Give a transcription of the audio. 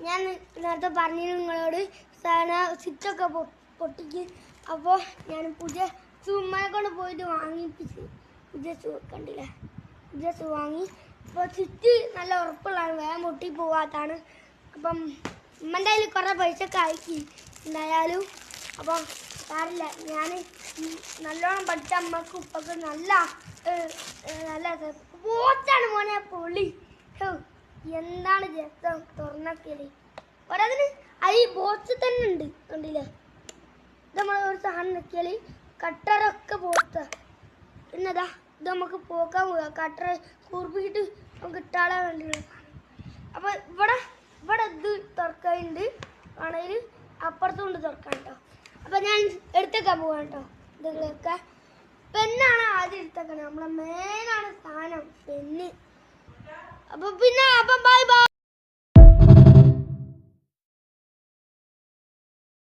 ഞാൻ നേരത്തെ പറഞ്ഞു നിങ്ങളോട് സ്വിച്ചൊക്കെ പൊട്ടിക്ക്. അപ്പോൾ ഞാൻ പുതിയ ഉമ്മനെ കൊണ്ട് പോയിട്ട് വാങ്ങിപ്പിച്ച് പുതിയ കണ്ടില്ലേ, പുതിയ വാങ്ങി. അപ്പോൾ സ്വിച്ച് നല്ല ഉറപ്പുള്ളതാണ്, വേഗം പൊട്ടി പോവാത്താണ്. അപ്പം ഉമ്മൻ്റെ കയ്യിൽ കുറേ പൈസയൊക്കെ അയക്കി ഉണ്ടായാലും അപ്പം സാരില്ല. ഞാൻ നല്ലോണം പഠിച്ച അമ്മക്കും ഉപ്പൊക്കെ നല്ല പോച്ചാണ് മോനെ പൊളി. എന്താണ് രസം തുറന്നൊക്കെയല്ലേ ഒരതിന് ഈ ബോക്സ് തന്നെ ഉണ്ട് കണ്ടില്ലേ. ഇത് നമ്മൾ ഒരു സാധനം നോക്കിയാൽ കട്ടറൊക്കെ പോത്ത. പിന്നെതാ ഇത് നമുക്ക് പോക്കാൻ പോകാം, കട്ടർ കൂർപ്പിച്ചിട്ട് നമുക്ക് ഇട്ടാളാൻ വേണ്ടിയുള്ള. അപ്പോൾ ഇവിടെ ഇത് തുറക്കാനുണ്ട്, ആണെങ്കിൽ അപ്പുറത്തും കൊണ്ട് തുറക്കാം കേട്ടോ. അപ്പം ഞാൻ എടുത്തേക്കാൻ പോകാം കേട്ടോ. ഇതൊക്കെ പെന്നാണ് ആദ്യം എടുത്തേക്കണം, നമ്മളെ മെയിനാണ് സാധനം പെന്ന്. അപ്പം ബൈ ബൈ.